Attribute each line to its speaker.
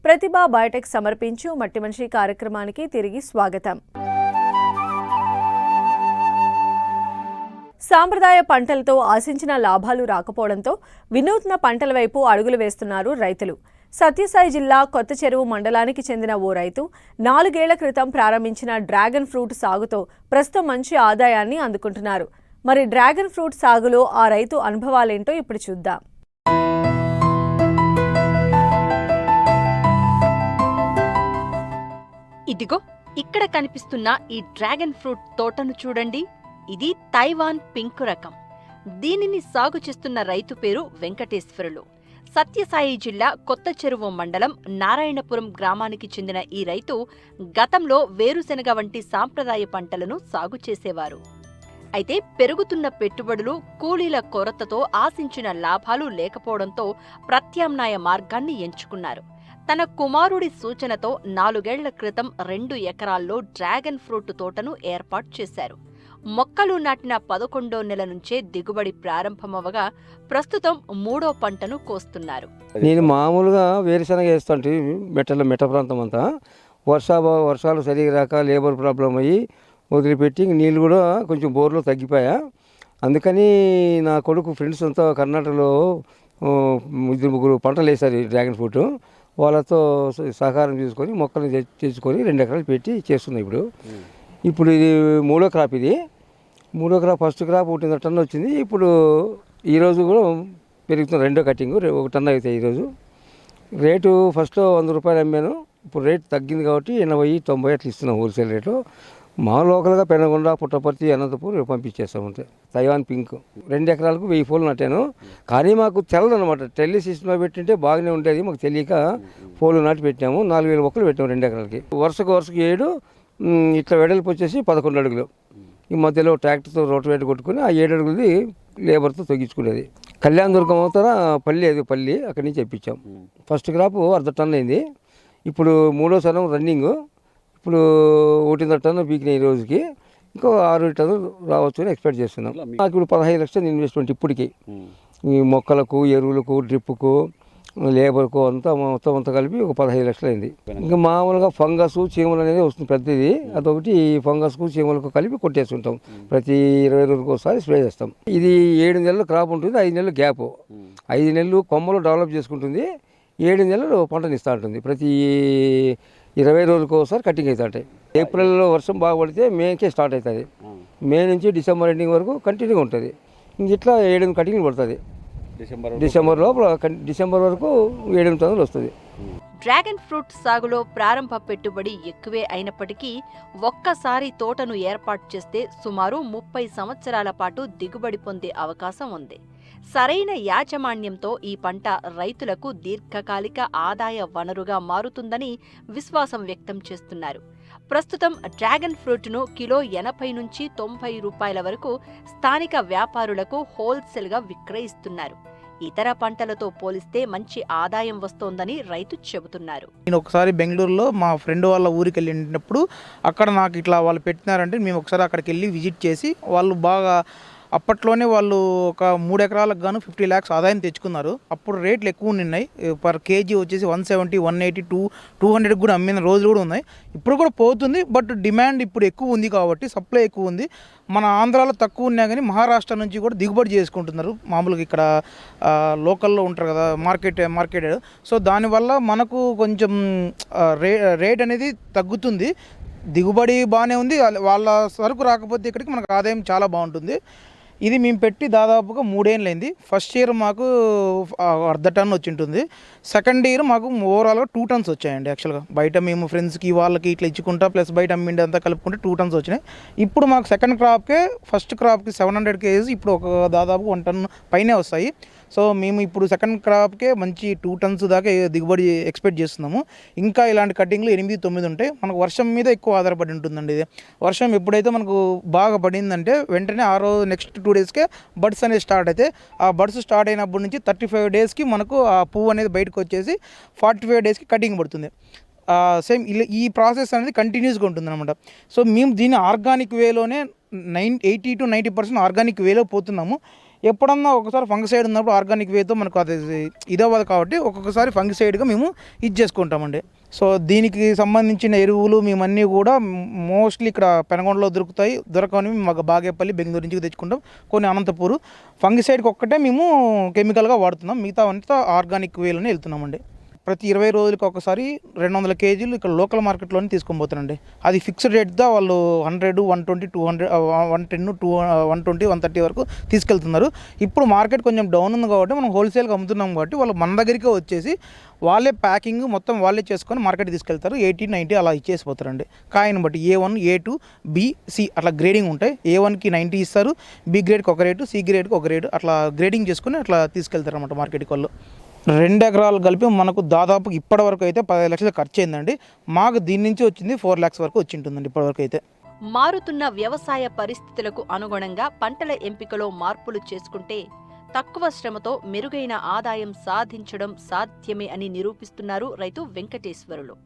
Speaker 1: ప్రతిభ Biotech సమర్పించు మట్టి మనిషి కార్యక్రమానికి తిరిగి స్వాగతం. సాంప్రదాయ పంటలతో ఆశించిన లాభాలు రాకపోవడంతో వినూత్న పంటల వైపు అడుగులు వేస్తున్నారు రైతులు. సత్యసాయి జిల్లా కొత్త చెరువు మండలానికి చెందిన ఓ రైతు 4 ఏళ్ల క్రితం ప్రారంభించిన డ్రాగన్ ఫ్రూట్ సాగుతో ప్రస్తుతం మంచి ఆదాయాన్ని అందుకుంటున్నారు. మరి డ్రాగన్ ఫ్రూట్ సాగులో ఆ రైతు అనుభవాలేంటో ఇప్పుడు చూద్దాం.
Speaker 2: ఇదిగో ఇక్కడ కనిపిస్తున్న ఈ డ్రాగన్ ఫ్రూట్ తోటను చూడండి. ఇది తైవాన్ పింక్ రకం. దీనిని సాగు చేస్తున్న రైతు పేరు వెంకటేశ్వరులు. సత్యసాయి జిల్లా కొత్త చెరువు మండలం నారాయణపురం గ్రామానికి చెందిన ఈ రైతు గతంలో వేరుశెనగ వంటి సాంప్రదాయ పంటలను సాగు చేసేవారు. అయితే పెరుగుతున్న పెట్టుబడులు, కూలీల కొరతతో ఆశించిన లాభాలు లేకపోవడంతో ప్రత్యామ్నాయ మార్గాన్ని ఎంచుకున్నారు. తన కుమారుడి సూచనతో 4 ఏళ్ల క్రితం 2 ఎకరాల్లో డ్రాగన్ ఫ్రూట్ తోటను ఏర్పాటు చేశారు. మొక్కలు నాటిన 11వ నెల నుంచే దిగుబడి ప్రారంభమవగా ప్రస్తుతం 3వ పంటను కోస్తున్నారు.
Speaker 3: నేను మామూలుగా వేరుశనగ వేస్తుంటే మెట్ట ప్రాంతం అంతా వర్షాలు సరిగా రాక లేబర్ ప్రాబ్లం అయ్యి వదిలిపెట్టి నీళ్ళు కూడా కొంచెం బోర్లో తగ్గిపోయా. అందుకని నా కొడుకు ఫ్రెండ్స్ అంతా కర్ణాటకలో 2-3 పంటలు వేశారు డ్రాగన్ ఫ్రూట్. వాళ్ళతో సహకారం తీసుకొని మొక్కలు తెచ్చుకొని 2 ఎకరాలు పెట్టి చేస్తున్నాయి. ఇప్పుడు ఇది 3వ క్రాప్. ఇది 3వ క్రాప్. ఫస్ట్ క్రాప్ 1 టన్ను వచ్చింది. ఇప్పుడు ఈరోజు కూడా పెరుగుతుంది. 2వ కటింగ్ 1 టన్ను అవుతాయి ఈరోజు. రేటు ఫస్ట్ 100 రూపాయలు అమ్మాను. ఇప్పుడు రేటు తగ్గింది కాబట్టి 80-90 అట్లా ఇస్తున్నాం హోల్సేల్ రేటు. మా లోకల్గా పెనగొండ, పుట్టపర్తి, అనంతపూర్ పంపించేస్తామంటే. తైవాన్ పింక్ 2 ఎకరాలకు 1000 పూలు నాటాను. కానీ మాకు తెల్లదనమాట. టెల్లి సిస్టమ్ పెట్టింటే బాగానే ఉండేది. మాకు తెలియక పూలు నాటి పెట్టాము. 4000 మొక్కలు పెట్టాము 2 ఎకరాలకి. వరుసకు 7 ఇట్లా వెడల్పు వచ్చేసి 11 అడుగులు. ఈ మధ్యలో ట్రాక్టర్తో రోటవేట్ కొట్టుకుని ఆ 7 అడుగులది లేబర్తో తగ్గించుకునేది. కళ్యాణదుర్గం అవుతారా పల్లి అక్కడి నుంచి తెప్పించాం. ఫస్ట్ క్రాప్ 1/2 టన్ను అయింది. ఇప్పుడు 3వ సరం రన్నింగ్. ఇప్పుడు 1.5 టన్ను పీకినాయి ఈ రోజుకి. ఇంకో 6 టన్నులు రావచ్చు అని ఎక్స్పెక్ట్ చేస్తున్నాం. నాకు ఇప్పుడు 15 లక్షలు ఇన్వెస్ట్మెంట్ ఇప్పటికి. ఈ మొక్కలకు, ఎరువులకు, డ్రిప్పుకు, లేబర్కు మొత్తం కలిపి ఒక 15 లక్షలు అయింది. ఇంకా మామూలుగా ఫంగస్, చీమలు అనేది వస్తుంది పెద్దది. అదొకటి ఫంగస్కు, చీమలకు కలిపి కొట్టేస్తుంటాం. ప్రతి 20 రోజులకు ఒకసారి స్ప్రే చేస్తాం. ఇది 7 నెలలు క్రాప్ ఉంటుంది. 5 నెలలు గ్యాప్. 5 నెలలు కొమ్మలు డెవలప్ చేసుకుంటుంది. 7 నెలలు పంటనిస్తూ ఉంటుంది. ప్రతి 20 రోజులకు ఒకసారి కటింగ్ అవుతుంటాయి. ఏప్రిల్లో వర్షం బాగా పడితే మేకే స్టార్ట్ అవుతుంది. మే నుంచి డిసెంబర్ ఎండింగ్ వరకు కంటిన్యూగా ఉంటుంది. ఇంక ఇట్లా 7 కటింగ్లు పడుతుంది. డిసెంబర్ లోపల డిసెంబర్ వరకు 7 టన్నులు వస్తుంది.
Speaker 2: డ్రాగన్ ఫ్రూట్ సాగులో ప్రారంభ పెట్టుబడి ఎక్కువే అయినప్పటికీ ఒక్కసారి తోటను ఏర్పాటు చేస్తే సుమారు 30 సంవత్సరాల పాటు దిగుబడి పొందే అవకాశం ఉంది. సరైన యాజమాన్యంతో ఈ పంట రైతులకు దీర్ఘకాలిక ఆదాయ వనరుగా మారుతుందని విశ్వాసం వ్యక్తం చేస్తున్నారు. ప్రస్తుతం డ్రాగన్ ఫ్రూట్ను కిలో 80 నుంచి 90 రూపాయల వరకు స్థానిక వ్యాపారులకు హోల్సేల్గా విక్రయిస్తున్నారు. ఇతర పంటలతో పోలిస్తే మంచి ఆదాయం వస్తోందని రైతు చెబుతున్నారు.
Speaker 4: నేను ఒకసారి బెంగళూరులో మా ఫ్రెండ్ వాళ్ళ ఊరికి వెళ్ళినప్పుడు అక్కడ నాకు ఇట్లా వాళ్ళు పెట్టినారంటే మేము ఒకసారి అక్కడికి వెళ్ళి విజిట్ చేసి వాళ్ళు బాగా అప్పట్లోనే వాళ్ళు ఒక 3 ఎకరాలకు గాను 50 lakhs ఆదాయం తెచ్చుకున్నారు. అప్పుడు రేట్లు ఎక్కువ ఉన్నాయి. పర్ కేజీ వచ్చేసి 170, 180, 200 కూడా అమ్మిన రోజులు కూడా ఉన్నాయి. ఇప్పుడు కూడా పోతుంది. బట్ డిమాండ్ ఇప్పుడు ఎక్కువ ఉంది కాబట్టి సప్లై ఎక్కువ ఉంది. మన ఆంధ్రాలో తక్కువ ఉన్నా కానీ మహారాష్ట్ర నుంచి కూడా దిగుబడి చేసుకుంటున్నారు. మామూలుగా ఇక్కడ లోకల్లో ఉంటారు కదా మార్కెట్. సో దానివల్ల మనకు కొంచెం రేట్ అనేది తగ్గుతుంది. దిగుబడి బాగానే ఉంది. వాళ్ళ సరుకు రాకపోతే ఇక్కడికి మనకు ఆదాయం చాలా బాగుంటుంది. ఇది మేము పెట్టి దాదాపుగా 3 ఏళ్ళు అయింది. ఫస్ట్ ఇయర్ మాకు 1/2 టన్ను వచ్చి ఉంటుంది. సెకండ్ ఇయర్ మాకు ఓవరాల్గా 2 టన్స్ వచ్చాయండి. యాక్చువల్గా బయట మేము ఫ్రెండ్స్కి వాళ్ళకి ఇట్లా ఇచ్చుకుంటా ప్లస్ బయట అమ్మిండి అంతా కలుపుకుంటే 2 టన్స్ వచ్చినాయి. ఇప్పుడు మాకు సెకండ్ క్రాప్కే ఫస్ట్ క్రాప్కి 700 kgs ఇప్పుడు ఒక దాదాపు 1 టన్ను పైనే వస్తాయి. సో మేము ఇప్పుడు సెకండ్ క్రాప్కే మంచి 2 టన్స్ దాకా దిగుబడి ఎక్స్పెక్ట్ చేస్తున్నాము. ఇంకా ఇలాంటి కటింగ్లు 8-9 ఉంటాయి. మనకు వర్షం మీద ఎక్కువ ఆధారపడి ఉంటుందండి. ఇది వర్షం ఎప్పుడైతే మనకు బాగా పడిందంటే వెంటనే ఆ రోజు నెక్స్ట్ 2 డేస్కే బడ్స్ అనేది స్టార్ట్ అయితే ఆ బడ్స్ స్టార్ట్ అయినప్పటి నుంచి 35 డేస్కి మనకు ఆ పువ్వు అనేది బయటకు వచ్చేసి 45 డేస్కి కటింగ్ పడుతుంది. సేమ్ ఈ ప్రాసెస్ అనేది కంటిన్యూస్గా ఉంటుంది అనమాట. సో మేము దీన్ని ఆర్గానిక్ వేలోనే 80 to 90% ఆర్గానిక్ వేలో పోతున్నాము. ఎప్పుడన్నా ఒకసారి ఫంగిసైడ్ ఉన్నప్పుడు ఆర్గానిక్ వేతో మనకు అది ఇదవ్వదు కాబట్టి ఒక్కొక్కసారి ఫంగిసైడ్గా మేము ఇది చేసుకుంటామండి. సో దీనికి సంబంధించిన ఎరువులు మేమన్నీ కూడా మోస్ట్లీ ఇక్కడ పెనగొండలో దొరకని మాకు బాగేపల్లి బెంగళూరు నుంచి తెచ్చుకుంటాం. కొన్ని అనంతపూర్ ఫంగిసైడ్కి ఒక్కటే మేము కెమికల్గా వాడుతున్నాం, మిగతా అంతా ఆర్గానిక్ వేలోనే వెళ్తున్నామండి. ప్రతి 20 రోజులకి ఒకసారి 200 కేజీలు ఇక్కడ లోకల్ మార్కెట్లోనే తీసుకొని పోతానండి. అది ఫిక్స్డ్ రేట్గా వాళ్ళు 100, 120, 200, 110, 120, 130 వరకు తీసుకెళ్తున్నారు. ఇప్పుడు మార్కెట్ కొంచెం డౌన్ ఉంది కాబట్టి మనం హోల్సేల్గా అమ్ముతున్నాం కాబట్టి వాళ్ళు మన దగ్గరికే వచ్చేసి వాళ్ళే ప్యాకింగ్ మొత్తం వాళ్ళే చేసుకొని మార్కెట్ తీసుకెళ్తారు. 80, 90 అలా ఇచ్చేసిపోతారండి. కాయను బట్టి A1, A2, B, C అట్లా గ్రేడింగ్ ఉంటాయి. A1కి 90 ఇస్తారు, B గ్రేడ్కి ఒక రేటు, C గ్రేడ్కి ఒక రేటు, అట్లా గ్రేడింగ్ చేసుకుని అట్లా తీసుకెళ్తారు అన్నమాట మార్కెట్కి వాళ్ళు. 2 ఎకరాలు కలిపి మనకు దాదాపు ఇప్పటి వరకు అయితే 15 లక్షలు ఖర్చు అయిందండి. మాకు దీని నుంచి వచ్చింది 4 lakhs వరకు వచ్చి ఉంటుందండి ఇప్పటివరకు అయితే.
Speaker 2: మారుతున్న వ్యవసాయ పరిస్థితులకు అనుగుణంగా పంటల ఎంపికలో మార్పులు చేసుకుంటే తక్కువ శ్రమతో మెరుగైన ఆదాయం సాధించడం సాధ్యమే అని నిరూపిస్తున్నారు రైతు వెంకటేశ్వరులు.